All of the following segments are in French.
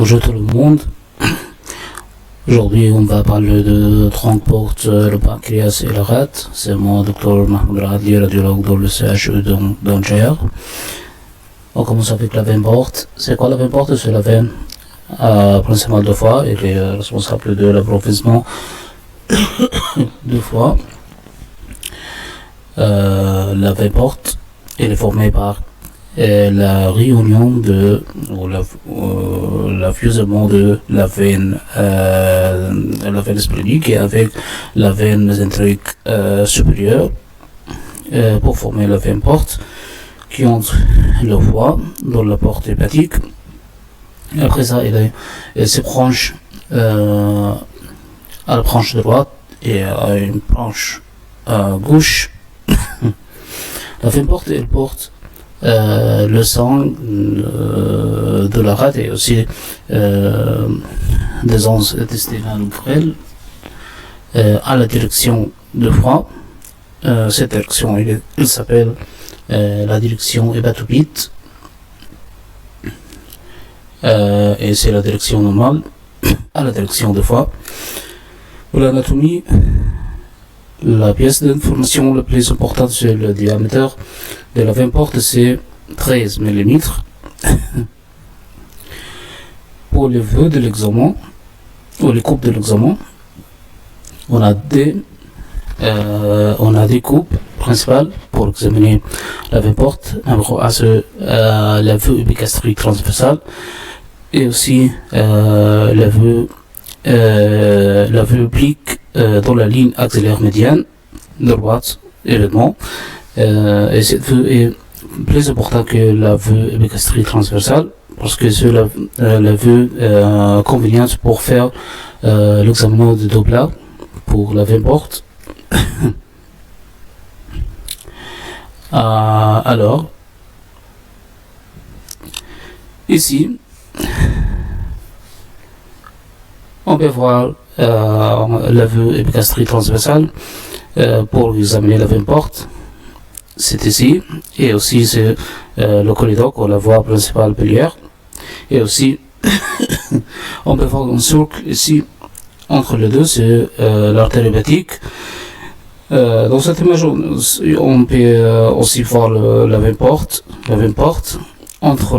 Bonjour tout le monde. Aujourd'hui, on va parler de transport, le pancréas et la rate. C'est moi, Dr Mahmoud Radli, radiologue dans le CHU d'Angers. On commence avec la veine porte. C'est quoi la veine porte? C'est la veine principale de foie. Elle est responsable de l'approvisionnement de foie. La veine porte, elle est formée par la réunion la fusionnement de la veine splénique et avec la veine mésentérique supérieure pour former la veine porte qui entre le foie dans la porte hépatique. Et après ça, elle se branche à la branche droite et à une branche gauche. La veine porte, elle porte le sang de la rate et aussi des ondes intestinales frêles à la direction du foie. Cette direction, elle s'appelle la direction hépatopite et c'est la direction normale à la direction du foie. Pour l'anatomie, la pièce d'information la plus importante sur le diamètre de la veine porte, c'est 13 mm. Pour les vœux de l'examen, ou les coupes de l'examen, on a des coupes principales pour examiner la veine porte. Numéro 1, c'est la vœu épigastrique transversale et aussi la vœu oblique dans la ligne axillaire médiane droite évidemment. Et cette vœu est plus importante que la vœu épigastrique transversale parce que c'est la vœu conveniente pour faire l'examen de Doppler pour la veine porte. Alors, ici, on peut voir la vœu épigastrique transversale pour examiner la veine porte. C'est ici, et aussi c'est le cholédoque ou la voie principale biliaire. Et aussi, on peut voir un cercle ici, entre les deux, c'est l'artère hépatique. Dans cette image, on peut aussi voir la veine porte. Entre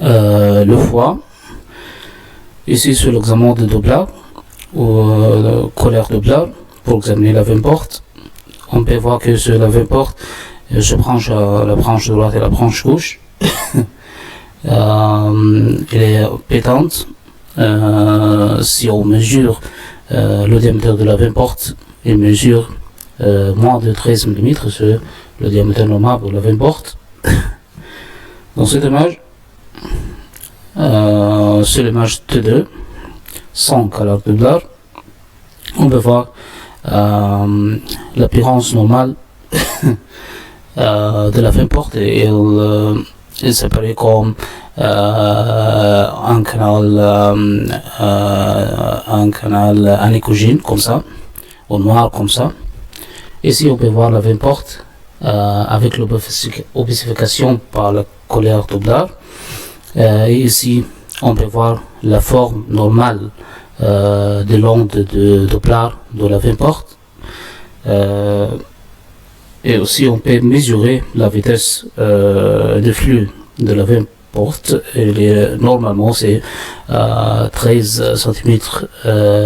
le foie. Ici, sur l'examen de Doppler, ou colaire Doppler, pour examiner la veine porte. On peut voir que sur la veine porte se branche à la branche droite et la branche gauche. Elle est pétante. Si on mesure le diamètre de la veine porte, il mesure moins de 13 mm sur le diamètre normal de la veine porte. Dans cette image, sur l'image T2, sans colaire Doppler, on peut voir l'apparence normale de la veine porte et elle s'apparaît comme un canal anéchogène comme ça, au noir comme ça. Ici on peut voir la veine porte avec l'ossification par la colaire Doppler. Et ici on peut voir la forme normale de l'onde de Doppler de la veine porte. Et aussi on peut mesurer la vitesse de flux de la veine porte. Normalement c'est 13 cm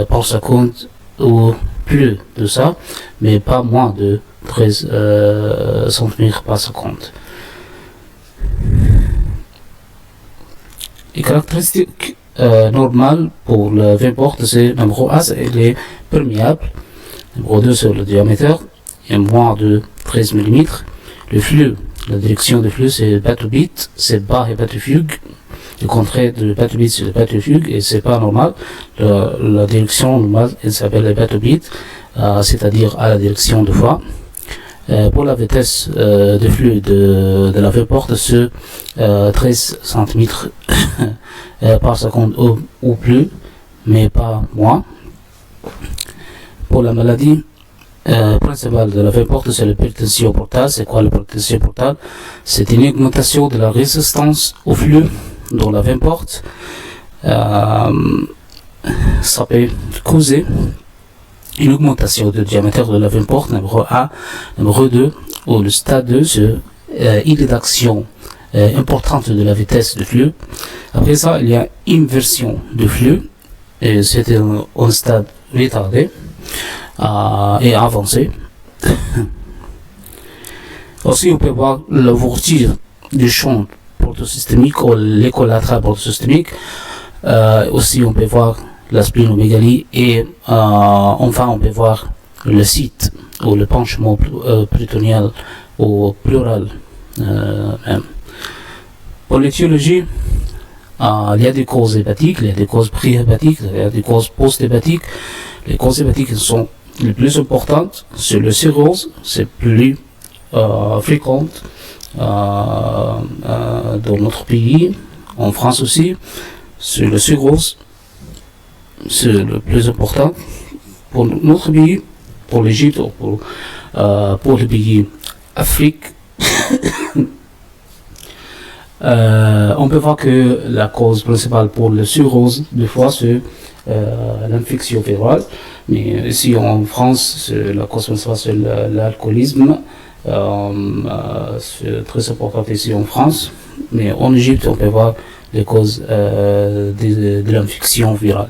par seconde ou plus de ça, mais pas moins de 13 cm par seconde. Les caractéristiques normales pour la veine porte, c'est numéro 1, elle est perméable. Numéro 2, c'est le diamètre, il y a moins de 13 mm. Le flux, la direction du flux, c'est hépatobite, c'est bas hépatofugue. Le contraire de hépatobite, c'est hépatofugue et c'est pas normal. La direction normale, elle s'appelle hépatobite, c'est-à-dire à la direction du foie. Pour la vitesse de flux de la veine porte, c'est 13 cm par seconde ou plus, mais pas moins. Pour la maladie principale de la veine porte, c'est l'hypertension portale. C'est quoi l'hypertension portale? C'est une augmentation de la résistance au flux dans la veine porte, ça peut causer une augmentation du diamètre de la veine porte, numéro 1. Numéro 2, au stade 2, c'est une réduction importante de la vitesse de flux. Après ça, il y a inversion de flux, et c'est un stade retardé et avancé. Aussi, on peut voir l'ouverture du champ portosystémique ou les collatérales portosystémiques. Aussi, on peut voir la splénomégalie et enfin, on peut voir le site ou le penchement péritonéal au pleural. Même. Pour l'étiologie, il y a des causes hépatiques, il y a des causes pré-hépatiques, il y a des causes post-hépatiques. Les causes hépatiques sont les plus importantes. C'est le cirrhose, c'est plus fréquente dans notre pays, en France aussi. C'est le cirrhose, c'est le plus important pour notre pays, pour l'Égypte, pour le pays Afrique. On peut voir que la cause principale pour le cirrhose, des fois, c'est l'infection virale. Mais ici en France, la cause principale, c'est l'alcoolisme. C'est très important ici en France. Mais en Égypte, on peut voir les causes de l'infection virale.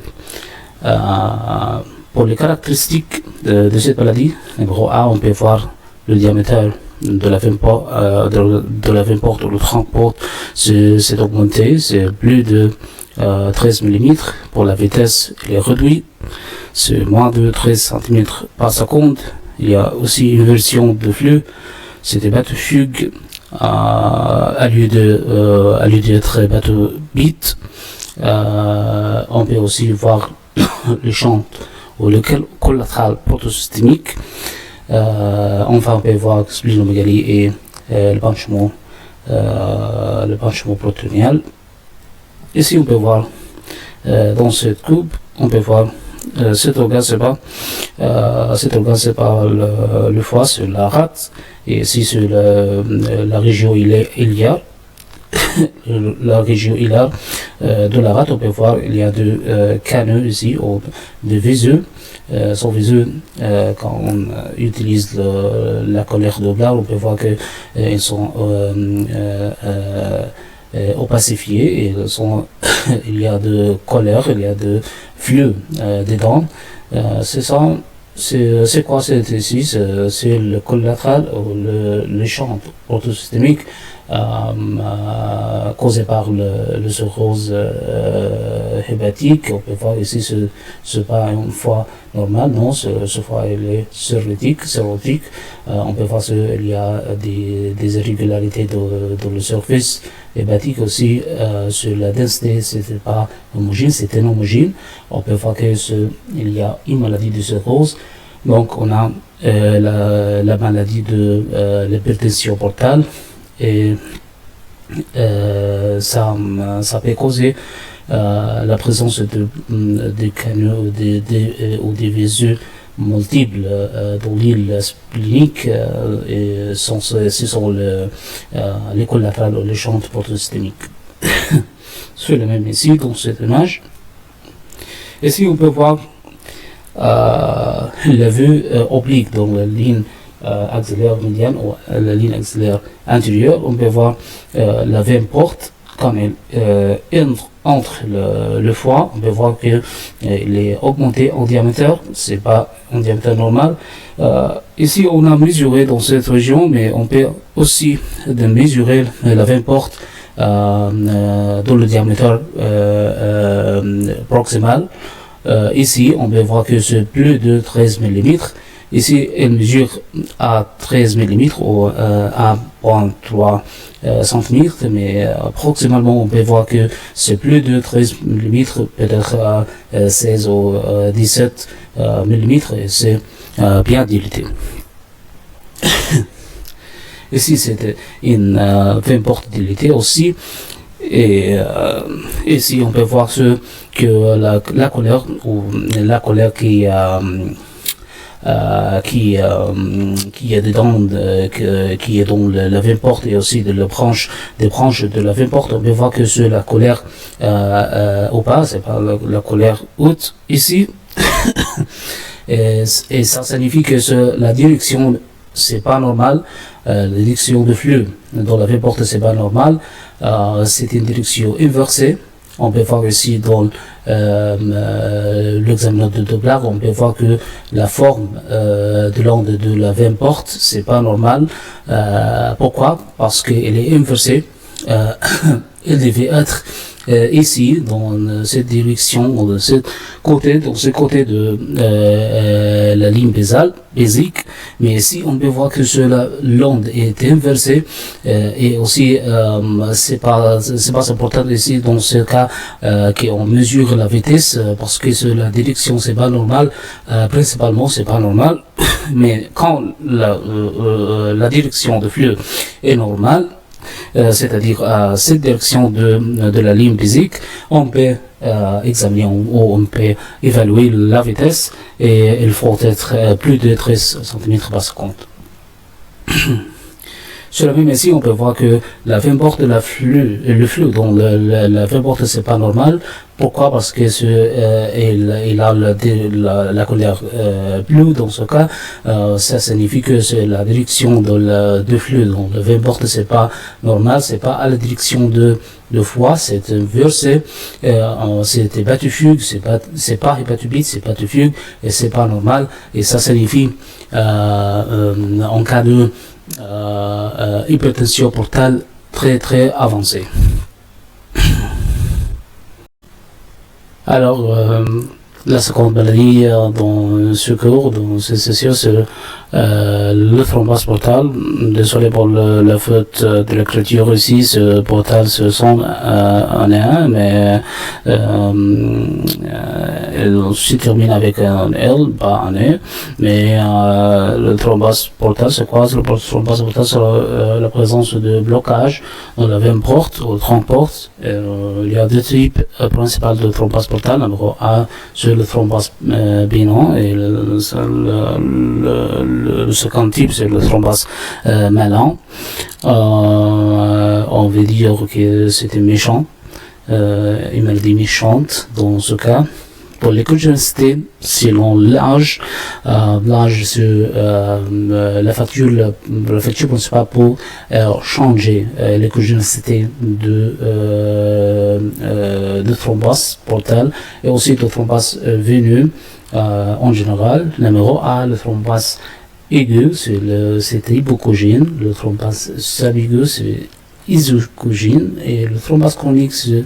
Pour les caractéristiques de cette maladie, numéro 1, on peut voir le diamètre de la veine porte, ou le tronc porte, c'est augmenté, c'est plus de 13 mm. Pour la vitesse, elle est réduite, c'est moins de 13 cm par seconde. Il y a aussi une version de flux, c'est des bateaux fugues à lieu d'être bateau bit. On peut aussi voir le champ ou le collatéral portosystémique. Enfin, on peut voir la splénomégalie et le penchement péritonéal. Ici, on peut voir dans cette coupe, on peut voir cet organe, c'est pas le foie, c'est la rate. Et ici, c'est la région iliaire. La région iliaire de la rate, on peut voir il y a deux canaux ici, deux véseux. Sans véseux, quand on utilise la colère de Blard, on peut voir qu'ils sont opacifiés et il y a de colère, il y a de flux dedans. C'est ça. C'est quoi c'est ici? C'est le collatéral ou le champ portosystémique causé par le cirrhose hépatique. On peut voir ici, c'est pas une foie normale, non, ce foie il est cirrhotique. On peut voir qu'il y a des irrégularités dans le surface hépatique aussi. Sur la densité, c'était pas homogène, c'était non homogène. On peut voir qu'il y a une maladie de cirrhose. Donc on a la maladie de l'hypertension portale et ça peut causer la présence de canaux ou des véseux multiples dans l'île splénique et ce sont les collatérales ou les chantes portosystémiques. C'est le même ici dans cette image. Ici on peut voir la vue oblique dans la ligne axillaire médiane ou la ligne axillaire intérieure. On peut voir la veine porte quand elle entre le foie. On peut voir qu'il est augmenté en diamètre, c'est pas en diamètre normal. Ici on a mesuré dans cette région, mais on peut aussi mesurer la veine porte dans le diamètre proximal. Ici, on peut voir que c'est plus de 13 mm. Ici, elle mesure à 13 mm ou 1,3 cm, mais proximalement, on peut voir que c'est plus de 13 mm, peut-être 16 ou 17 mm, et c'est bien dilaté. Ici, c'est une veine porte dilatée aussi. Et ici, on peut voir que la colère ou la colère qui qui est dedans, qui est dans la veine porte et aussi des branches de la veine porte. On peut voir que c'est la colère au bas, c'est pas la colère haute ici. et ça signifie que la direction c'est pas normal, la direction de flux dans la veine porte c'est pas normal, c'est une direction inversée. On peut voir ici dans l'examen de Doppler, on peut voir que la forme de l'onde de la veine porte c'est pas normal. Pourquoi? Parce qu'elle est inversée. Elle devait être ici dans cette direction, dans ce côté de la ligne basique, mais ici on peut voir que l'onde est inversée et aussi c'est pas important ici dans ce cas qu'on mesure la vitesse parce que la direction c'est pas normal, principalement c'est pas normal, mais quand la direction de flux est normale, c'est-à-dire cette direction de la ligne basique, on peut examiner on peut évaluer la vitesse et il faut être plus de 13 cm par seconde. Sur la même ici, on peut voir que la veine porte de le flux dont la veine porte c'est pas normal. Pourquoi? Parce que il a la colère bleue dans ce cas. Ça signifie que c'est la direction de flux dont la veine porte c'est pas normal. C'est pas à la direction de fois, c'est inversé. C'est hépatofugue, c'est pas hépatobite, c'est hépatofugue et c'est pas normal. Et ça signifie en cas de hypertension portale très très avancée. Alors, la seconde maladie dans ce cours, dans cette session, c'est le thrombose portal. Désolé pour la faute de l'écriture ici, ce portal se sent en un, mais elle se termine avec un L, pas un E, mais le thrombose portal se croise. Le thrombose portal, c'est la présence de blocage dans la veine porte ou tronc porte. Il y a deux types principaux de thrombose portal. Numéro A, c'est le thrombose bénin et le second type c'est le thrombose malin. On veut dire que c'était méchant, une maladie méchante dans ce cas. Pour l'écogénicité, selon l'âge, c'est la facture principale pour changer l'écogénicité de thrombose portale et aussi de thrombose veineux en général. Numéro A, le thrombose aigu, c'est hypocogène. Le thrombose subaigu, c'est isocogène. Et le thrombose chronique, c'est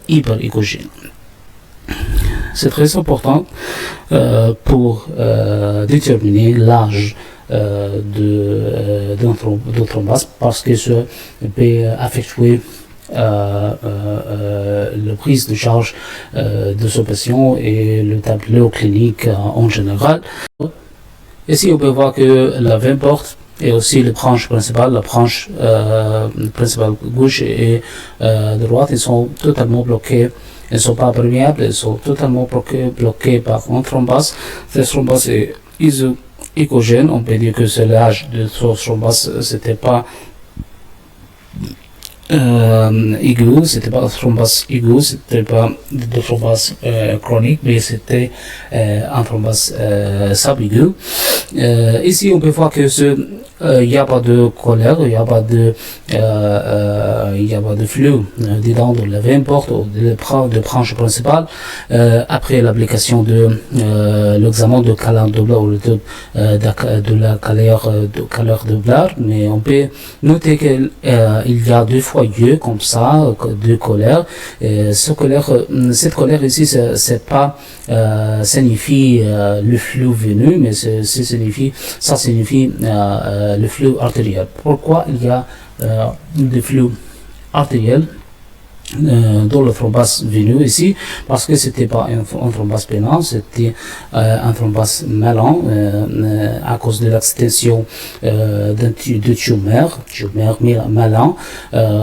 hypericogène. C'est très important pour déterminer l'âge d'un thrombose parce que ça peut affecter la prise de charge de ce patient et le tableau clinique en général. Ici, on peut voir que la veine porte et aussi les branches principales, la branche principale gauche et droite, ils sont totalement bloqués. Elles ne sont pas perméables, elles sont totalement bloquées par un thrombose. Ce thrombose est isocogène. On peut dire que c'est l'âge de ce thrombose, c'était pas aigu, c'était pas un thrombose aigu, c'était pas de thrombose chronique, mais c'était un thrombose subaigu. Ici, on peut voir que il n'y a pas de colère, il n'y a pas de flux dedans de la veine porte ou de branche principale après l'application de l'examen de Calais Doppler ou de la Calais Doppler, mais on peut noter qu'il y a deux foyers comme ça de colère. Cette colère ici, c'est pas signifie le flux veineux, mais ça signifie le flux artériel. Pourquoi il y a des flux artériels dans le thrombose veineux ici? Parce que c'était pas un thrombose bénin, c'était un thrombose malin à cause de l'extension de tumeur malin.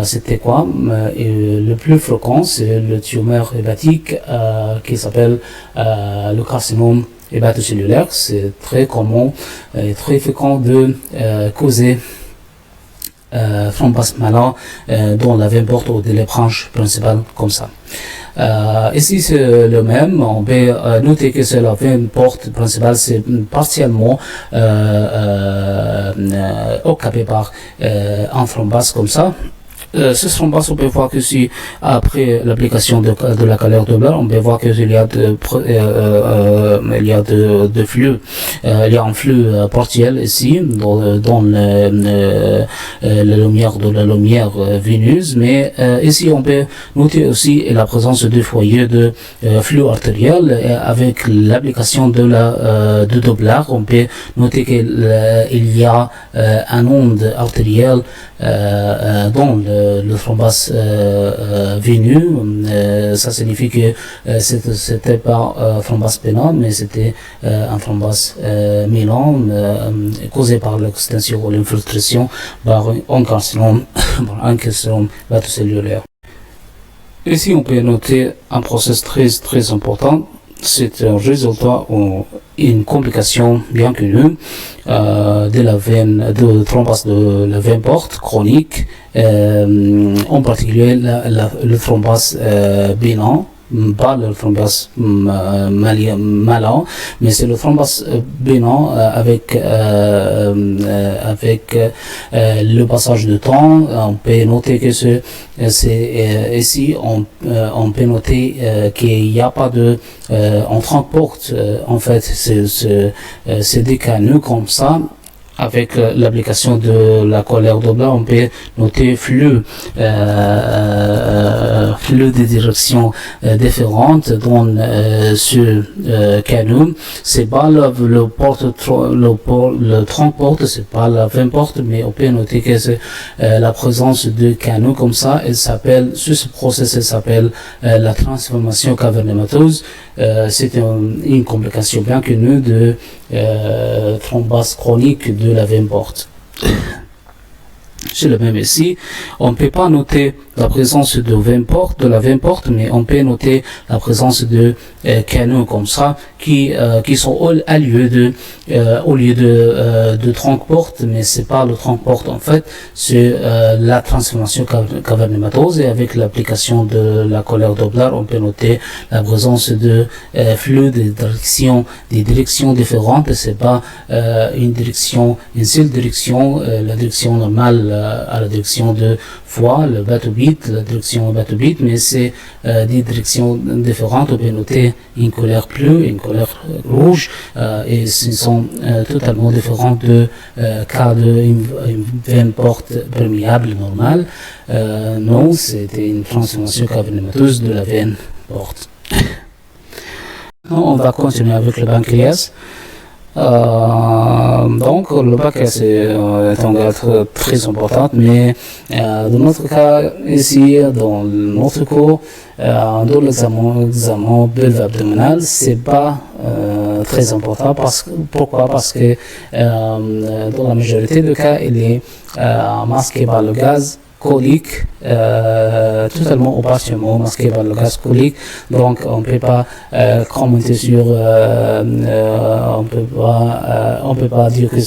C'était quoi? Le plus fréquent, c'est le tumeur hépatique qui s'appelle le carcinome hépatocellulaire, c'est très commun et très fréquent de causer thrombose malin dans la veine porte ou les branches principales comme ça. Ici c'est le même, on peut noter que c'est la veine porte principale, c'est partiellement occupé par un thrombose comme ça. Ce thrombose, on peut voir que si après l'application de la colère Doppler, on peut voir qu'il y a de flux, il y a un flux partiel ici dans la lumière de la lumière veineuse, mais ici on peut noter aussi la présence de foyers de flux artériel et avec l'application de Doppler, on peut noter qu'il y a un onde artérielle dans le thrombose veineux. Ça signifie que c'était pas thrombose pénal, mais c'était un thrombose mélan causé par l'extension ou l'infiltration par un carcinome hépatocellulaire. Ici, on peut noter un processus très important. C'est un résultat ou une complication bien connue de la veine, de thrombose de la veine porte chronique, en particulier le thrombose bénin, pas le thrombose malin, mais c'est le thrombose bénin avec le passage de temps. On peut noter que ici on peut noter qu'il n'y a pas de on transporte en fait c'est des canaux comme ça. Avec l'application de la colère Doppler, on peut noter flux de directions différentes dans ce canal. C'est pas le tronc porte, c'est pas la veine porte, mais on peut noter que c'est la présence de canaux comme ça. Ce processus s'appelle la transformation cavernématose. C'est une complication bien connue de thrombose chronique de la veine porte. C'est le même ici. On ne peut pas noter la présence de la veine porte, mais on peut noter la présence de canaux comme ça qui sont au lieu de tronc porte, mais c'est pas le tronc porte en fait, c'est la transformation cavernématose. Et avec l'application de la colère Doppler, on peut noter la présence de flux des directions différentes. C'est pas une seule direction, la direction normale à la direction de foie, le bateau-bite, la direction bateau-bite, mais c'est des directions différentes. On peut noter une colère bleue, une colère rouge, et ce sont totalement différents de cas d'une veine porte perméable normale. Non, c'était une transformation cavernémateuse de la veine porte. On va continuer avec le pancréas. Donc le pancréas est un gars très important, mais dans notre cas ici, dans notre cours, dans l'examen bulbe abdominal, c'est pas très important. Pourquoi? Parce que dans la majorité des cas, il est masqué par le gaz colique, totalement ou partiellement masqué par le gaz colique. Donc on peut pas commenter sur on peut pas dire que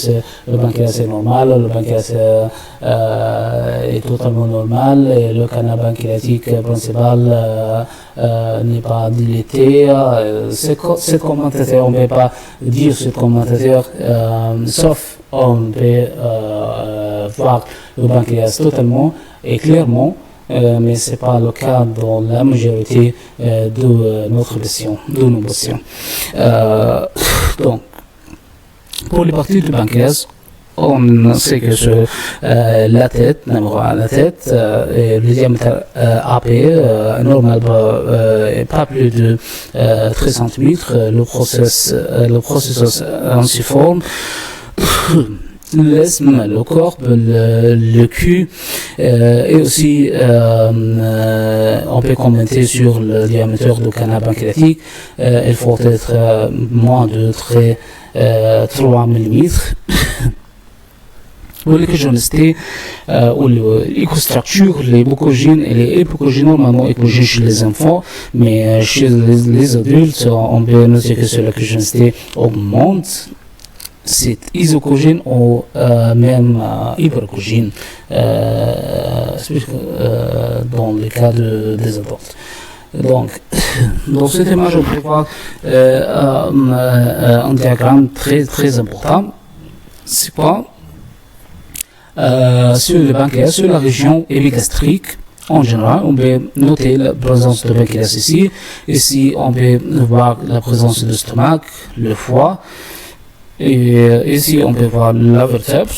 le pancréas est normal, le pancréas est totalement normal et le canal pancréatique principal n'est pas dilaté. Ce commentateur, on peut pas dire ce commentateur, sauf on peut voir le pancréas totalement et clairement, mais c'est pas le cas dans la majorité de nos patients. Donc, pour les parties du pancréas, on sait que sur la tête, la tête, et le diamètre AP, normal, pas plus de 13 cm, le processus ensiforme, l'asthme, le corps, le cul, et aussi on peut commenter sur le diamètre du canal pancréatique. Il faut être moins de 3 mm. والإيكوجينستي ou l'écostructure, les hypocogènes et les hypocogènes, normalement hypocogènes chez les enfants, mais chez les adultes, on peut noter que l'écogénicité augmente. C'est isocogène ou même hypercogène dans le cas des adultes. Donc, dans cette image, on peut voir un diagramme très important. C'est quoi? Sur le pancréas, sur la région épigastrique, en général, on peut noter la présence de pancréas ici. Ici, on peut voir la présence de l'estomac, le foie. Et ici, on peut voir la vertèbre.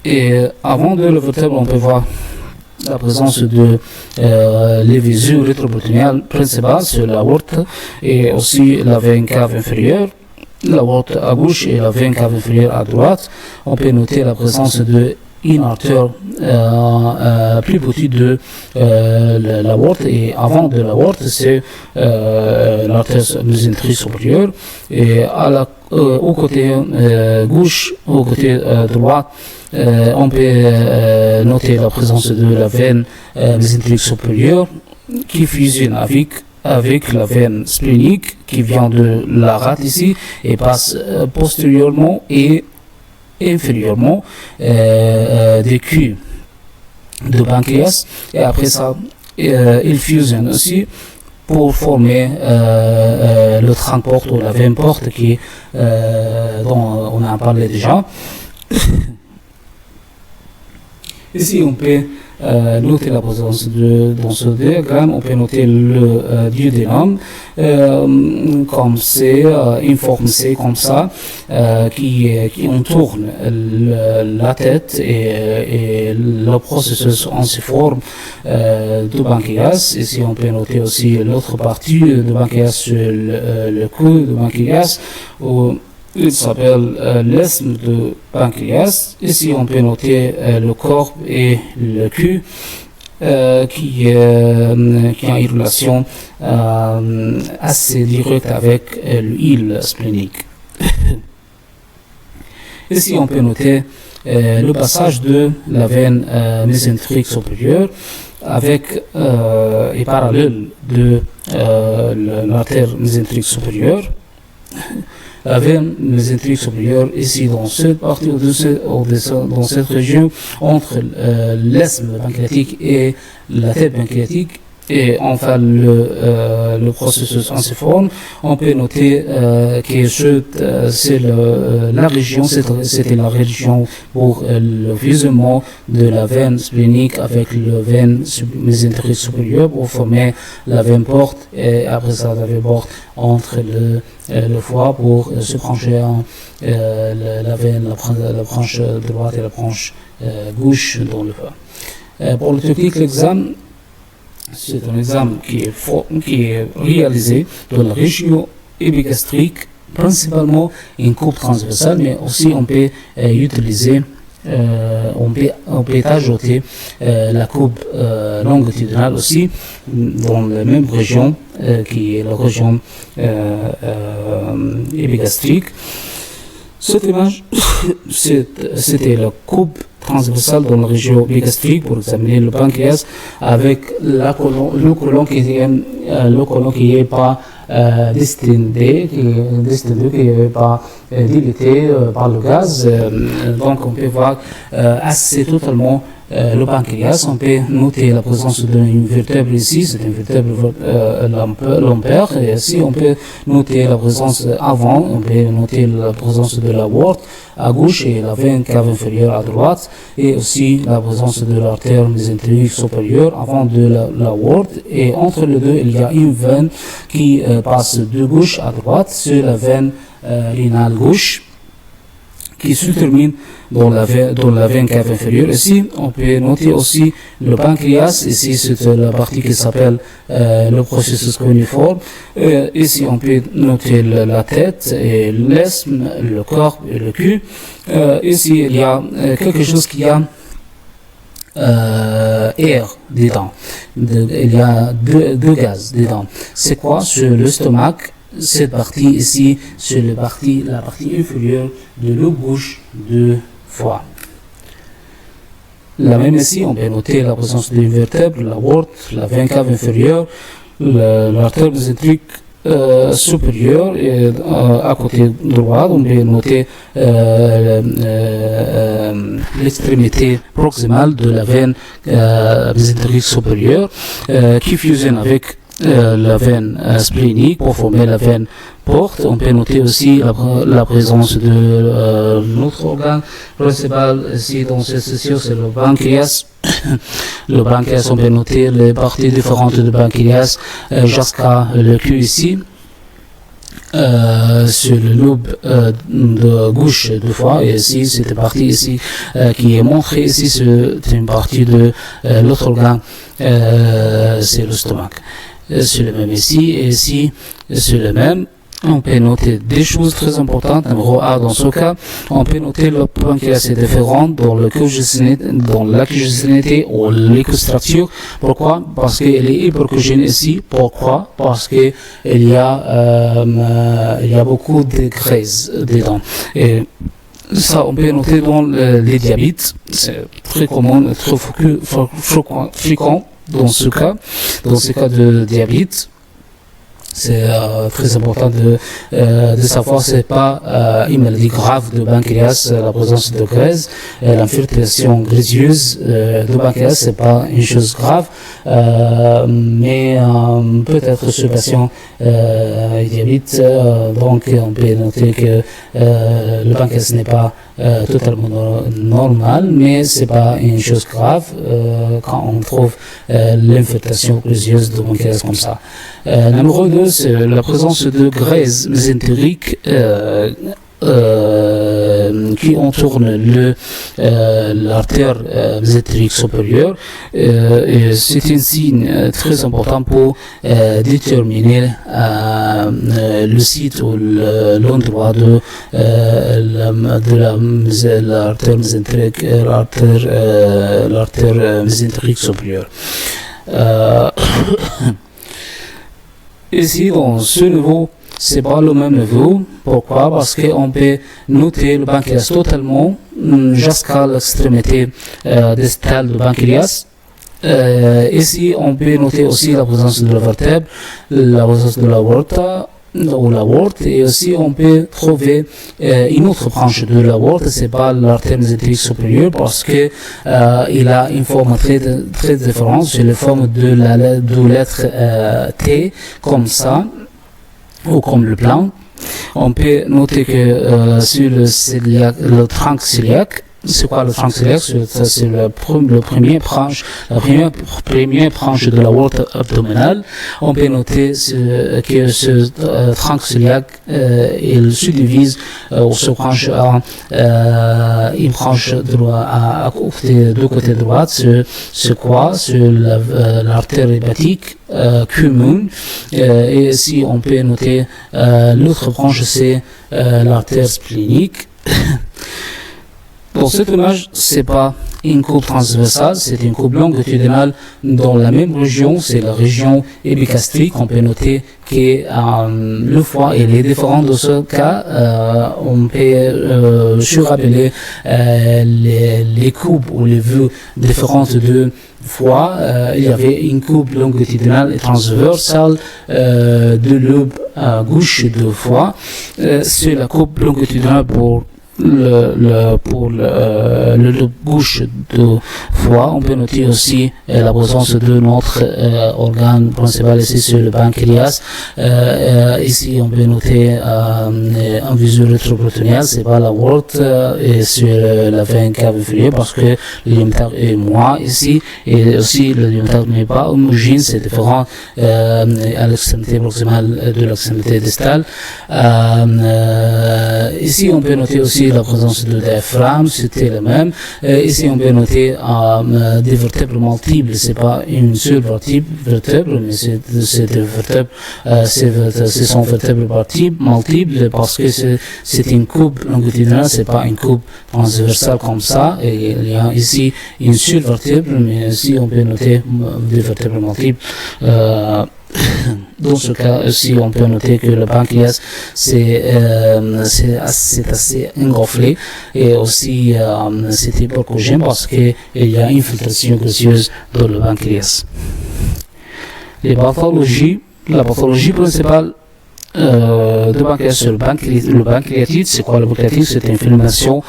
Et avant de la vertèbre, on peut voir la présence de les vésures rétropéritonéales principales sur l'aorte et aussi la veine cave inférieure, l'aorte à gauche et la veine cave inférieure à droite. On peut noter la présence de une artère plus petite de l'aorte, et avant de l'aorte c'est l'artère mésenterique supérieure, et au côté gauche, au côté droit, on peut noter la présence de la veine mésenterique supérieure qui fusionne avec la veine splénique qui vient de la rate ici et passe postérieurement et inférieurement des culs de pancréas, et après ça il fusionne aussi pour former le tronc porte ou la veine porte dont on a parlé déjà. Ici on peut noter la présence dans ce diagramme, on peut noter le duodénum comme c'est une forme C comme ça qui entoure la tête et le processus ensiforme du pancréas. Ici on peut noter aussi l'autre partie du pancréas sur le cou du pancréas, il s'appelle l'isthme de pancréas. Ici, on peut noter le corps et le cul qui a une relation assez directe avec l'huile splénique. Ici, on peut noter le passage de la veine mésentérique supérieure avec et parallèle de l'artère mésentérique supérieure. La veine mésentérique supérieure ici dans cette partie dans cette région entre l'isthme pancréatique et la tête pancréatique, et enfin le processus ensiforme. On peut noter que c'est la région, c'était la région pour le fusionnement de la veine splénique avec la veine mésentérique supérieure pour former la veine porte, et après ça la veine porte entre le foie pour se brancher en la veine, la branche droite et la branche gauche dans le foie. Pour le technique, l'examen, c'est un examen qui est réalisé dans la région épigastrique, principalement une coupe transversale, mais aussi on peut utiliser, on peut ajouter la coupe longitudinale aussi dans la même région qui est la région épigastrique. Cette image, c'était la coupe transversale dans la région épigastrique pour examiner le pancréas avec le côlon qui n'est pas distendé, qui n'est pas dilaté par le gaz. Donc on peut voir assez totalement le pancréas. On peut noter la présence d'une vertèbre ici, c'est une vertèbre lombaire, et ici on peut noter la présence avant, on peut noter la présence de l'aorte à gauche et la veine cave inférieure à droite, et aussi la présence de l'artère mésentérique supérieure avant de l'aorte, et entre les deux il y a une veine qui passe de gauche à droite sur la veine rénale gauche qui se termine dans la veine cave inférieure. Ici, on peut noter aussi le pancréas. Ici, c'est la partie qui s'appelle le processus cuniforme. Ici, on peut noter la tête et l'isthme, le corps et le cul. Ici, il y a quelque chose qui a air dedans. Il y a deux gaz dedans. C'est quoi? Sur le stomac. Cette partie ici, c'est la partie inférieure de l'aile gauche du foie. La même ici, on peut noter la présence d'une vertèbre, la aorte, la veine cave inférieure, l'artère mésenterique supérieure et à côté droit, on peut noter l'extrémité proximale de la veine mésenterique supérieure qui fusionne avec la veine splénique pour former la veine porte. On peut noter aussi la présence de notre organe principal ici dans cette session, c'est le pancréas. Le pancréas, on peut noter les parties différentes du pancréas jusqu'à le cul ici. Sur le lobe de gauche du foie, et ici cette partie ici qui est montrée ici, c'est une partie de l'autre organe, c'est le stomac. C'est le même ici, et ici c'est le même. On peut noter des choses très importantes. Numéro A, dans ce cas, on peut noter le pancréas est différent dans l'accusationalité ou l'écostructure. Pourquoi? Parce qu'il est hypercogène ici. Pourquoi? Parce que il y a beaucoup de graisse dedans. Et ça, on peut noter dans les diabètes. C'est très commun, très fréquent dans ce cas de diabète. C'est très important de savoir, c'est pas une maladie grave de pancréas, la présence de graisse, l'infiltration graisseuse de pancréas, c'est pas une chose grave, mais peut-être ce patient diabète, donc on peut noter que le pancréas n'est pas totalement normal, mais c'est pas une chose grave quand on trouve l'infiltration graisseuse de pancréas comme ça. Numéro 2, c'est la présence de graisse mésentérique qui entoure l'artère mésentérique supérieure. Et c'est un signe très important pour déterminer le site ou l'endroit de l'artère mésentérique, l'artère mésentérique supérieure. Ici, dans ce niveau, c'est pas le même niveau. Pourquoi? Parce qu'on peut noter le pancréas totalement jusqu'à l'extrémité distale du pancréas. Ici, on peut noter aussi la présence de la vertèbre, la présence de l'aorte, et aussi on peut trouver une autre branche de l'aorte, c'est pas l'artère mésentérique supérieure, parce que il a une forme très différente, c'est la forme de lettre T, comme ça, ou comme le plan. On peut noter que sur le tronc cœliaque, c'est quoi le tronc cœliaque? C'est la première branche de l'aorte abdominale. On peut noter que ce tronc cœliaque il se divise ou se branche en une branche de côté droit. C'est quoi? C'est l'artère hépatique commune. Et ici on peut noter l'autre branche, c'est l'artère splénique. Pour cette image, c'est pas une coupe transversale, c'est une coupe longitudinale dans la même région, c'est la région épigastrique. On peut noter que le foie il est différent dans ce cas. On peut se rappeler les coupes ou les vues différentes de foie. Il y avait une coupe longitudinale et transversale de lobe gauche de foie. C'est la coupe longitudinale pour le lobe gauche de foie. On peut noter aussi la présence de notre organe principal ici sur le pancréas. Ici on peut noter un visuel rétroperitonéal, c'est pas la aorte, et sur la veine cave inférieure, parce que le diamètre est moins ici, et aussi le diamètre n'est pas homogène, c'est différent à l'extrémité proximale de l'extrémité distale. Ici on peut noter aussi la présence de diaphragme, c'était le même. Ici on peut noter des vertèbres multiples, c'est pas une seule vertèbre, mais c'est des vertèbres, ce sont vertèbres multiples, parce que c'est une coupe longitudinale, c'est pas une coupe transversale comme ça. Et il y a ici une seule vertèbre, mais ici on peut noter des vertèbres multiples. Dans ce cas aussi, on peut noter que le pancréas c'est assez engorflé et aussi c'est hypercogène parce qu'il y a une filtration gazeuse dans le pancréas. La pathologie principale de pancréas sur le pancréatite, c'est quoi le pancréatite? C'est une inflammation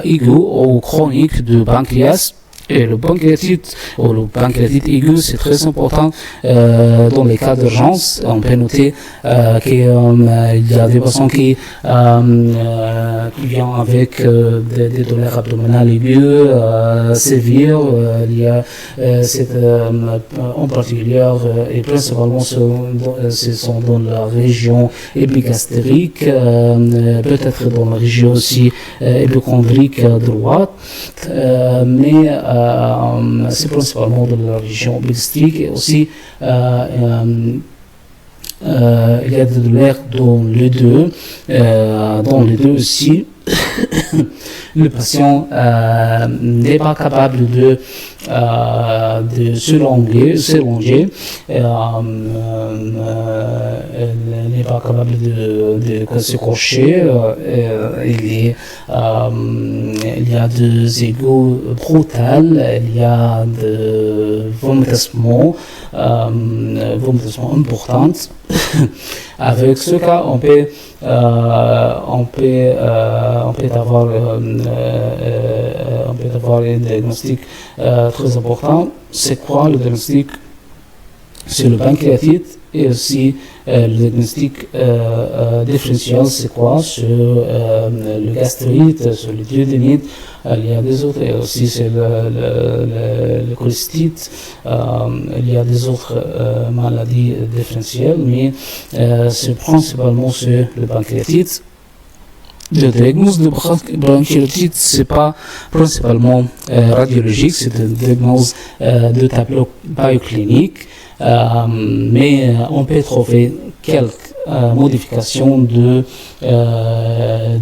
aiguë ou chronique du pancréas. Et le pancréatite aigu, c'est très important dans les cas d'urgence. On peut noter qu'il y a des patients qui viennent avec des douleurs abdominales aiguës, sévères. Il y a en particulier et principalement ce sont dans la région épigastérique, peut-être dans la région aussi hypochondrique droite, mais c'est principalement dans la région épigastérique et aussi il y a des douleurs dans les deux aussi. Le patient n'est pas capable de s'allonger, n'est pas capable de se coucher. Il y a des égouts brutaux, il y a des vomissements importants. Avec ce cas, on peut avoir un diagnostic très important. C'est quoi le diagnostic? C'est le pancréatite et aussi le diagnostic différentiel, c'est quoi? Sur le gastrite, sur le duodénite. Il y a des autres, et aussi c'est le cholestite. Il y a des autres maladies différentielles, mais c'est principalement sur le pancréatite. Le diagnostic de bronchiolite, c'est pas principalement radiologique, c'est un diagnostic de tableau bioclinique, mais on peut trouver quelques modifications de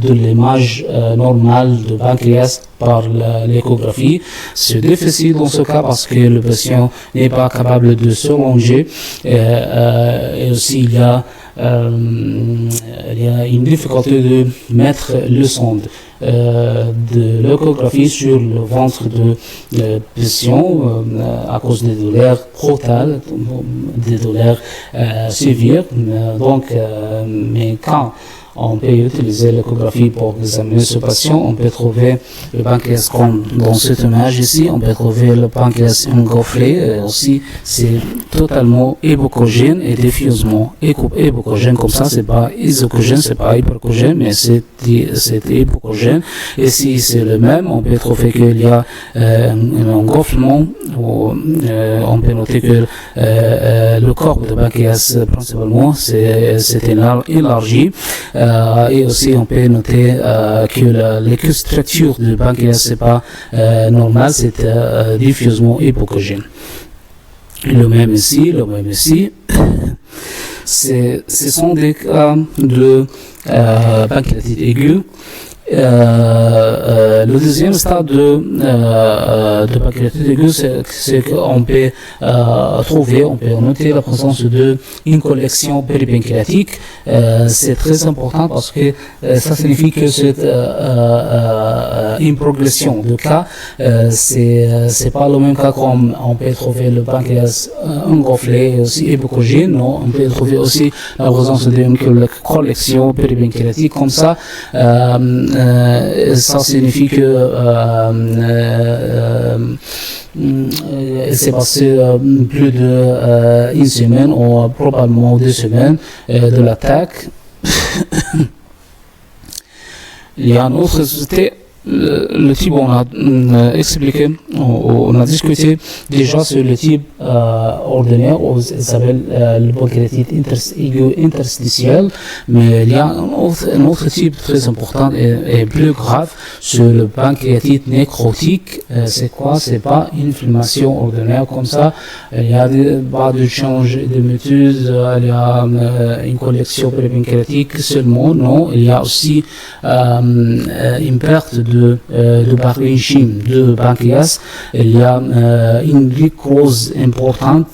l'image normale de pancréas par l'échographie. C'est difficile dans ce cas parce que le patient n'est pas capable de s'allonger et aussi il y a une difficulté de mettre le sonde de l'échographie sur le ventre de patient à cause des douleurs brutales, des douleurs sévères. Donc, mais quand on peut utiliser l'échographie pour examiner ce patient, on peut trouver le pancréas comme dans cette image ici, on peut trouver le pancréas engorflé, aussi c'est totalement hypocogène et diffusement hypocogène, comme ça c'est pas isocogène, c'est pas hypercogène, mais c'est hypocogène. Et si c'est le même, on peut trouver qu'il y a un engorflement, on peut noter que le corps de pancréas principalement c'est élargi. Et aussi on peut noter que les structures du pancréas c'est pas normal, c'est diffusement hypocogène. Le même ici. Ce sont des cas de pancréatite aiguë. Le deuxième stade de pancréatite aiguë, c'est qu'on peut noter la présence d'une collection péripancréatique. C'est très important parce que ça signifie que c'est une progression de cas. C'est pas le même cas comme on peut trouver le pancréas engorflé aussi hypocogène. Non, on peut trouver aussi la présence d'une collection péripancréatique comme ça. Ça signifie que il s'est passé plus d'une semaine ou probablement 2 semaines de l'attaque. Il y a une autre société. Le type, on a expliqué, on a discuté déjà sur le type ordinaire, ça s'appelle le pancréatite aiguë interstitielle, mais il y a un autre type très important et plus grave sur le pancréatite nécrotique. C'est quoi? C'est pas une inflammation ordinaire comme ça. Il y a pas de change de muteuse, il y a une collection péripancréatique seulement. Non, il y a aussi une perte de parenchyme de pancréas, il y a une glycose importante,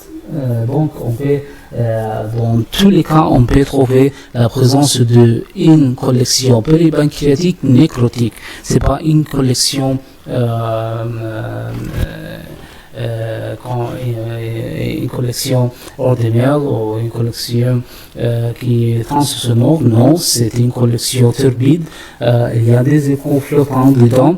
donc on peut Dans tous les cas, on peut trouver la présence d'une collection péripancréatique nécrotique. C'est pas une collection une collection ordinaire ou une collection qui est transsonore. Non, c'est une collection turbide. Il y a des échos flottants dedans.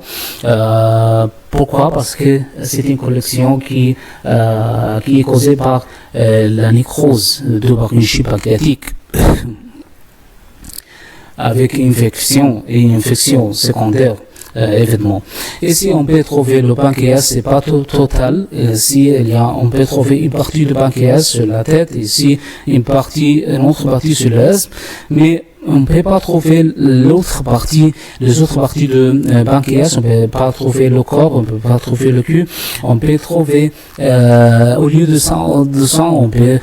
Pourquoi? Parce que c'est une collection qui est causée par la nécrose de parenchyme pancréatique avec une infection secondaire. Événement. Ici, on peut trouver le pancréas, c'est pas total. Ici, on peut trouver une partie du pancréas sur la tête. Ici, une autre partie sur l'est. Mais on ne peut pas trouver les autres parties de pancréas. On ne peut pas trouver le corps, on ne peut pas trouver le cul. On peut trouver, au lieu de sang, on peut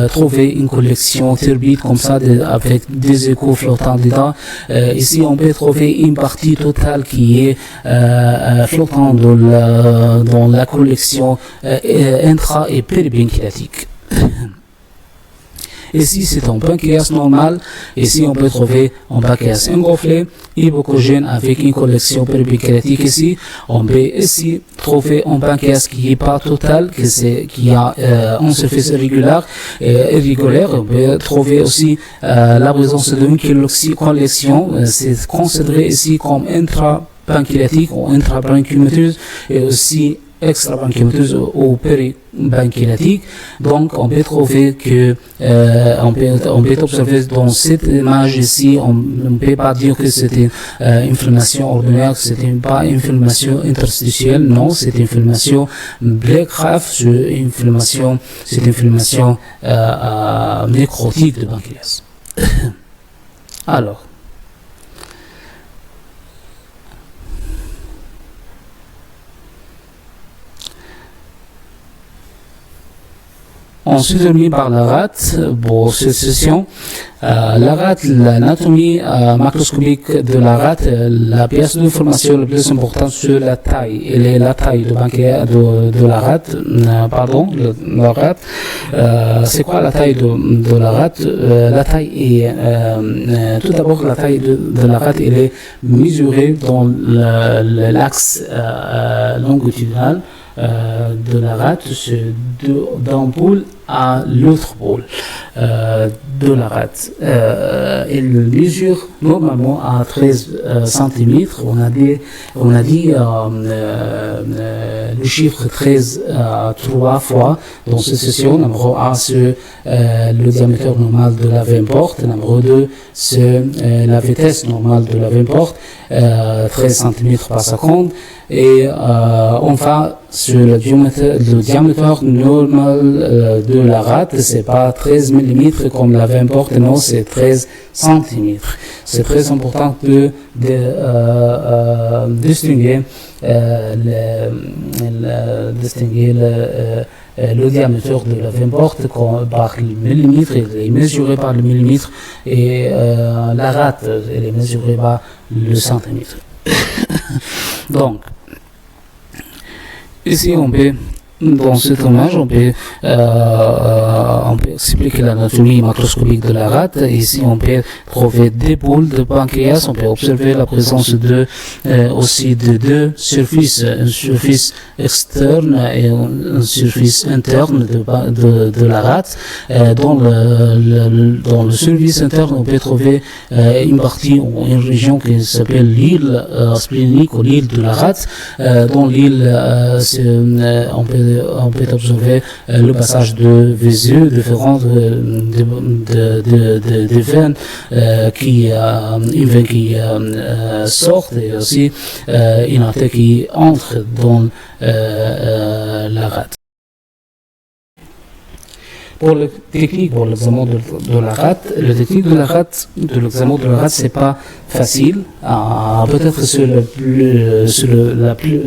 trouver une collection turbide comme ça, avec des échos flottants dedans. Ici, on peut trouver une partie totale qui est flottante dans la collection intra- et péripancréatique. Ici, c'est un pancréas normal. Ici, on peut trouver un pancréas engonflé, hypocogène avec une collection péripancréatique ici. On peut ici trouver un pancréas qui n'est pas total, qui a une surface irrégulière. On peut trouver aussi la présence d'une collection. C'est considéré ici comme intrapancréatique ou intrapancréateuse et aussi extrapancréateuse ou péripancréatique. Donc, on peut trouver que, on peut observer dans cette image ici, on ne peut pas dire que c'est une inflammation ordinaire, c'est pas une inflammation interstitielle, non, c'est une inflammation très grave, c'est une inflammation nécrotique du pancréas. Alors, on se termine par la rate pour cette session. La rate, l'anatomie macroscopique de la rate, la pièce d'information la plus importante sur la taille. Elle est la taille de la rate, la rate. C'est quoi la taille de la rate? La taille est, tout d'abord, la taille de la rate, elle est mesurée dans l'axe longitudinal de la rate, d'un pôle à l'autre pôle de la rate. Elle mesure normalement à 13 cm. On a dit le chiffre 13 trois fois dans cette session. Numéro 1, c'est le diamètre normal de la veine porte. Numéro 2, c'est la vitesse normale de la veine porte, 13 cm par seconde. Et enfin, sur le diamètre normal de la rate, c'est pas 13 mm comme la veine porte, non, c'est 13 cm. C'est très important de distinguer le diamètre de la veine porte par le millimètre, il est mesuré par le millimètre, et la rate, elle est mesurée par le centimètre. Donc, ici, dans cette image, on peut expliquer l'anatomie macroscopique de la rate. Ici, on peut trouver des pôles de pancréas. On peut observer la présence aussi de deux surfaces, une surface externe et une surface interne de la rate. Dans le surface interne, on peut trouver une partie ou une région qui s'appelle l'île splénique ou l'île de la rate. Dans l'île, on peut observer le passage de vésicles différentes de veines une veine qui sort et aussi une artère qui entre dans la rate. Pour la technique, pour l'examen de la rate, l'examen de la rate, c'est pas facile. Peut-être c'est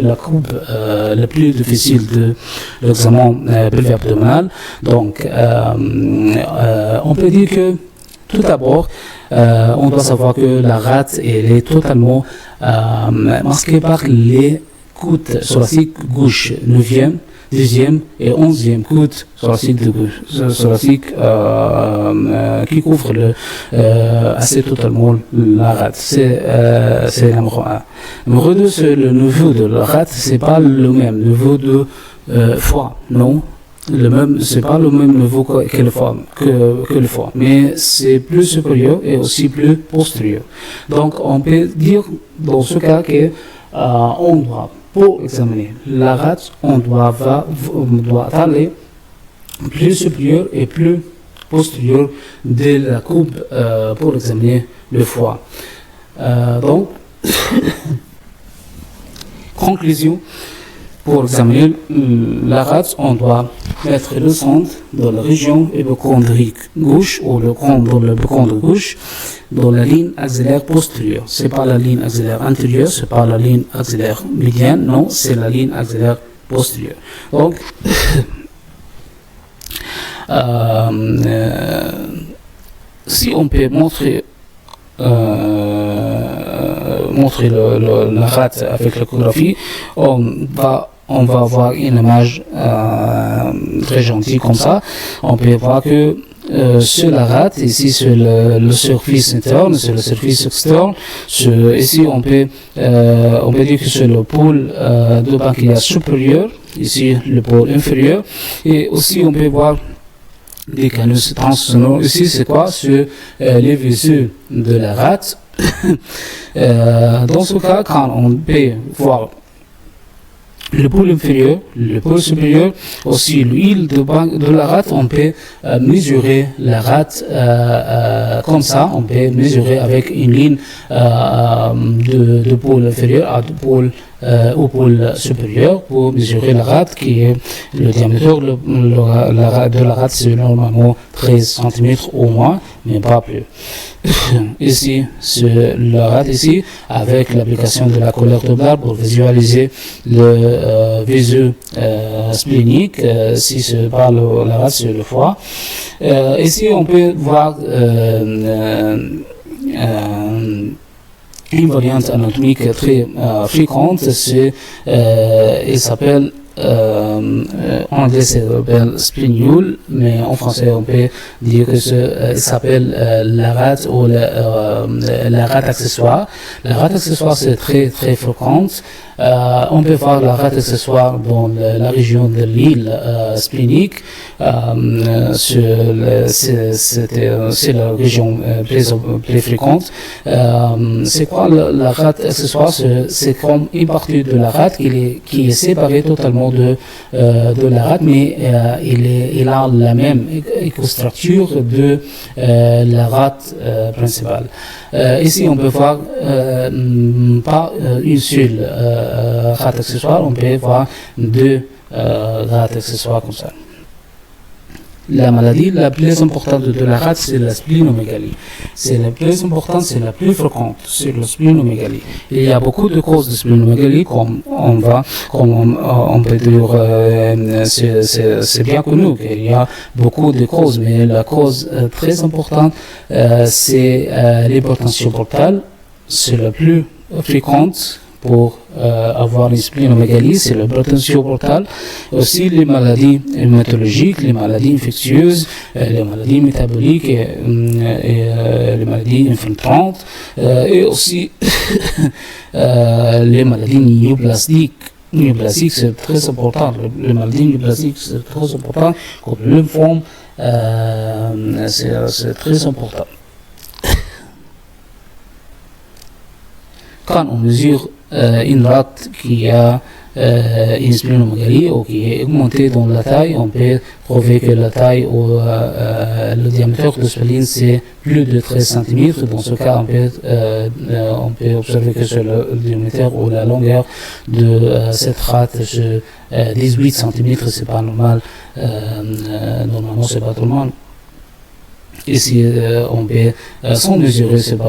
la coupe la plus difficile de l'examen pelvien abdominal. Donc, on peut dire que tout d'abord, on doit savoir que la rate, elle est totalement masquée par les côtes thoraciques gauche 9e, 10e et 11e coude thoracique de gauche, thoracique qui couvre assez totalement la rate. C'est numéro 1. Numéro 2, c'est le niveau de la rate, c'est pas le même niveau de foie, non. C'est pas le même niveau que le foie, mais c'est plus supérieur et aussi plus postérieur. Donc, on peut dire dans ce cas que on doit, pour examiner la rate, on doit aller plus supérieur et plus postérieur de la coupe pour examiner le foie. Donc, conclusion. Pour examiner la rate, on doit mettre le centre dans la région hypocondrique gauche ou le dans le hypocondre gauche dans la ligne axillaire postérieure. C'est pas la ligne axillaire antérieure, c'est pas la ligne axillaire médiane, non, c'est la ligne axillaire postérieure. Donc, si on peut montrer la rate avec l'échographie, on va avoir une image très gentille comme ça. On peut voir que sur la rate, ici sur le surface interne, sur le surface externe, ici on peut dire que sur le pôle de pancréas supérieur, ici le pôle inférieur, et aussi on peut voir des canaux transsonaux. Ici c'est quoi? Sur les vaisseaux de la rate. Dans ce cas, quand on peut voir le pôle inférieur, le pôle supérieur, aussi l'huile de la rate, on peut mesurer la rate comme ça, on peut mesurer avec une ligne de pôle inférieur au pôle supérieur pour mesurer la rate qui est le diamètre de la rate, c'est normalement 13 cm au moins, mais pas plus. Ici, la rate ici, avec l'application de la couleur Doppler pour visualiser le vaisseau splénique, si c'est pas la rate sur le foie. Ici, on peut voir une variante anatomique très fréquente, il s'appelle en anglais c'est spléniole, mais en français on peut dire que il s'appelle la rate ou la rate accessoire. La rate accessoire c'est très très fréquente. On peut voir la rate accessoire dans la région de l'île splénique. C'est la région plus fréquente. C'est quoi la rate accessoire? C'est comme une partie de la rate qui est séparée totalement de la rate, mais il a la même écostructure de la rate principale. Ici, on peut voir pas une seule rate accessoire, on peut voir deux rates accessoires comme ça. La maladie la plus importante de la rate, c'est la splénomégalie. C'est la plus importante, c'est la plus fréquente, c'est la splénomégalie. Il y a beaucoup de causes de splénomégalie, comme on peut dire, c'est bien connu qu'il y a beaucoup de causes, mais la cause très importante, c'est l'hypertension portale, c'est la plus fréquente pour avoir une splénomégalie, c'est l'hypertension portale, aussi les maladies hématologiques, les maladies infectieuses, les maladies métaboliques et les maladies infiltrantes, et aussi les maladies néoplastiques. Néoplastiques, c'est très important. Les maladies néoplastiques, c'est très important, comme le lymphome, c'est très important. Quand on mesure une rate qui a une splénomégalie ou qui est augmentée dans la taille, on peut trouver que la taille ou le diamètre de spleen c'est plus de 13 cm. Dans ce cas, on peut observer que sur le diamètre ou la longueur de cette rate, 18 cm, c'est pas normal. Normalement, c'est pas normal. Ici, on peut, sans mesurer cette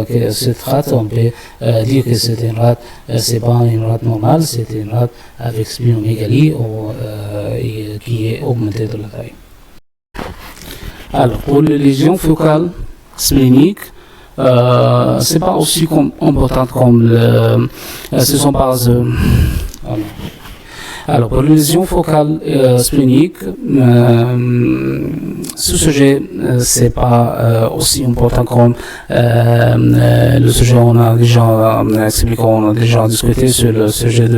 rate, on peut dire que c'est une rate, c'est pas une rate normale, c'est une rate avec splénomégalie qui est augmentée de la taille. Alors, pour les lésions focales spléniques, c'est pas aussi important comme ce sont pas Alors, pour les lésions focales spléniques, ce sujet, c'est pas aussi important comme le sujet on a déjà expliqué, on a déjà discuté sur le sujet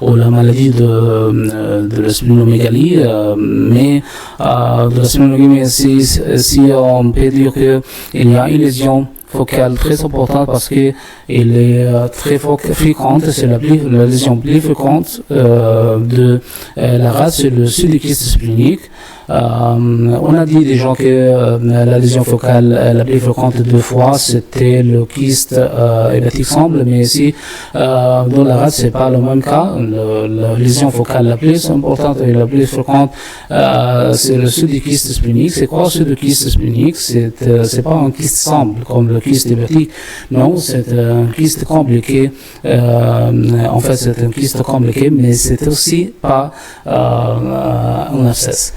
ou la maladie de la splénomégalie, mais de la splénomégalie, si on peut dire qu'il y a une lésion focale très importante parce que elle est très fréquente, c'est la lésion plus fréquente de la rate, c'est le pseudokyste splénique. On a dit déjà que la lésion focale la plus fréquente deux fois c'était le kyste hépatique simple, mais ici dans la rate c'est pas le même cas. La lésion focale la plus importante et la plus fréquente c'est le pseudokyste splénique. C'est quoi le pseudokyste splénique? C'est pas un kyste simple comme le kyste hépatique, non, c'est un kyste compliqué. En fait c'est un kyste compliqué, mais c'est aussi pas un abscesse.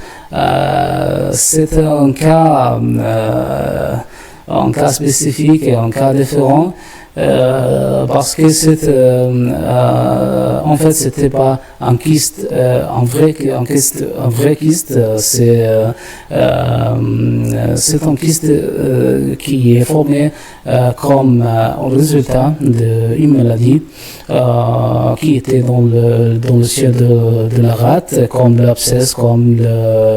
C'est un cas spécifique et un cas différent parce que en fait c'était pas un kyste, un vrai kyste, c'est un kyste qui est formé comme résultat d'une maladie qui était dans le ciel de la rate, comme l'abscesse, comme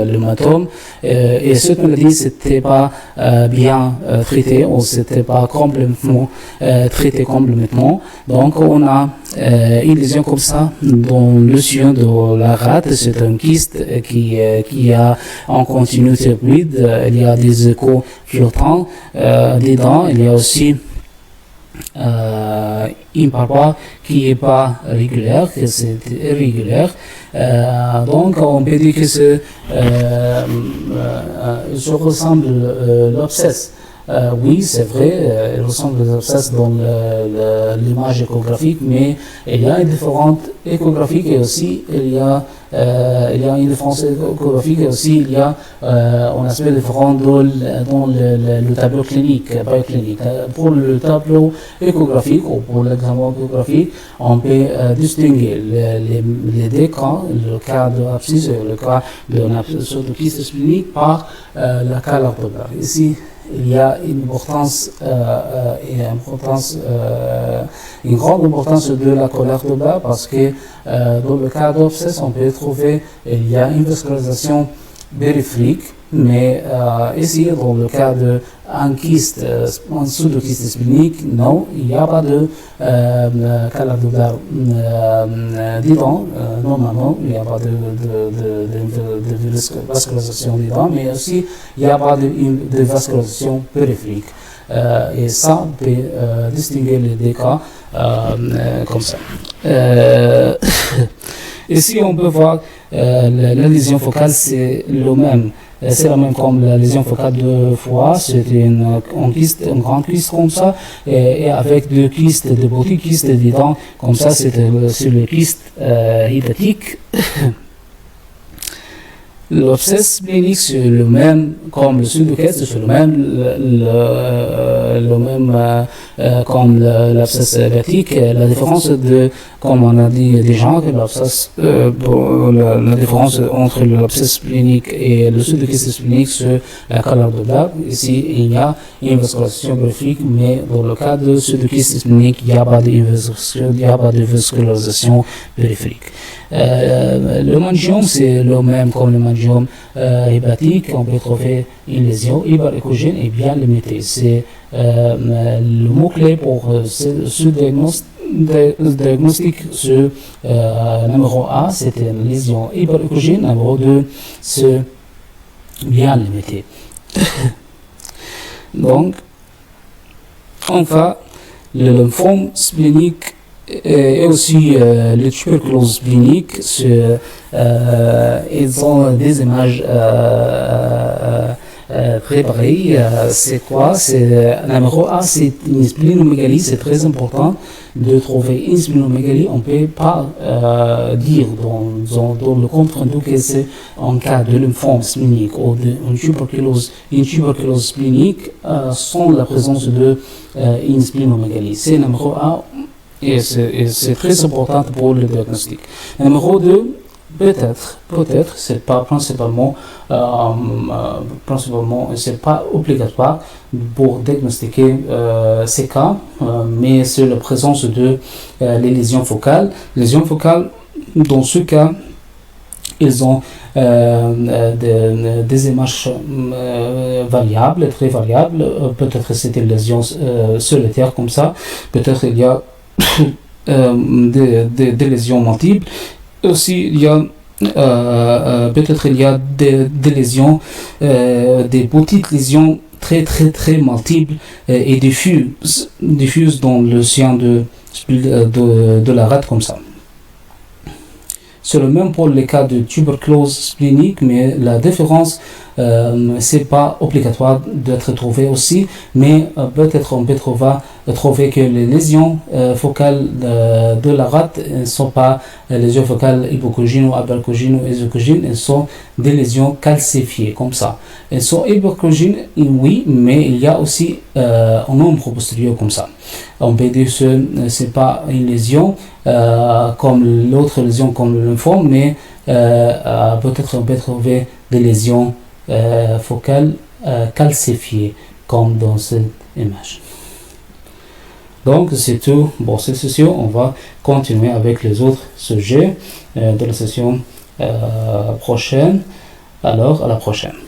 l'hématome, et cette maladie c'était pas bien traitée, ou c'était pas complètement traité complètement. Donc on a une lésion comme ça dans le sillon de la rate. C'est un kyste qui a en continuité fluide. Il y a des échos flottants dedans. Il y a aussi une paroi qui est pas régulière, que c'est irrégulière. Donc on peut dire que ça ressemble l'abscesse. Oui, c'est vrai, il ressemble aux abscesses dans l'image échographique, mais il y a une différence échographique et aussi il y a une différence échographique et aussi il y a un aspect différent dans le tableau clinique, bioclinique. Pour le tableau échographique ou pour l'examen échographique, on peut distinguer les deux cas, le cas de l'abscisse et le cas de kyste splénique par la cale abdominale. Ici, il y a une grande importance de la colère de bas parce que dans le cas d'abscesse, on peut trouver il y a une vascularisation périphérique, mais ici, dans le cas d'un kyste, en dessous de kyste splénique, non, il n'y a pas de canal dedans. Normalement, il n'y a pas de vascularisation dedans, mais aussi il n'y a pas de vascularisation périphérique. Et ça, on peut distinguer les deux cas comme ça. Ici, on peut voir la lésion focale, c'est le même. C'est la même comme la lésion focale de foie, c'était un grand kyste comme ça, et avec deux kystes, de petits kystes dedans, comme ça, c'était sur le kyste hépatique. L'abscesse splénique, c'est le même comme le pseudokyste, c'est le même comme l'abscesse hépatique. La différence comme on a dit déjà, que la différence entre l'abscesse splénique et le pseudokyste splénique, c'est la couleur de bas. Ici, il y a une vascularisation périphérique, mais dans le cas de pseudokyste splénique, il n'y a pas de vascularisation périphérique. Le mangiome, c'est le même comme le mangiome hépatique. On peut trouver une lésion hyperéchogène et bien limitée. C'est le mot-clé pour ce diagnostic. Ce numéro A, c'était une lésion hyperéchogène. Numéro 2, c'est bien limité. Donc, enfin, le lymphome splénique et aussi les tuberculoses spléniques, ils ont des images préparées. C'est quoi? C'est numéro A, c'est une splénomégalie. C'est très important de trouver une splénomégalie. On ne peut pas dire dans le compte rendu que c'est un cas de lymphome splénique ou d'une tuberculose splénique sans la présence d'une splénomégalie. C'est numéro A. Et c'est très important pour le diagnostic. Numéro 2, Peut-être, c'est pas principalement, c'est pas obligatoire pour diagnostiquer ces cas, mais c'est la présence de les lésions focales. Les lésions focales, dans ce cas, ils ont des images variables, très variables. Peut-être c'était une lésion solitaire comme ça. Peut-être il y a des lésions multiples. Aussi, il y a peut-être il y a des lésions, des petites lésions très multiples et diffuses dans le sien de la rate comme ça. C'est le même pour les cas de tuberculose splénique, mais la différence, c'est pas obligatoire d'être trouvé aussi, mais peut-être on peut trouver que les lésions focales de la rate ne sont pas les lésions focales hypocogènes ou abalcogènes ou ésocogènes, elles sont des lésions calcifiées comme ça. Elles sont hypocogènes, oui, mais il y a aussi un nombre postérieur comme ça. On peut dire que c'est pas une lésion comme l'autre lésion comme le lymphome, mais peut-être on peut trouver des lésions focales calcifiées comme dans cette image. Donc c'est tout pour cette session. On va continuer avec les autres sujets de la session prochaine. Alors à la prochaine.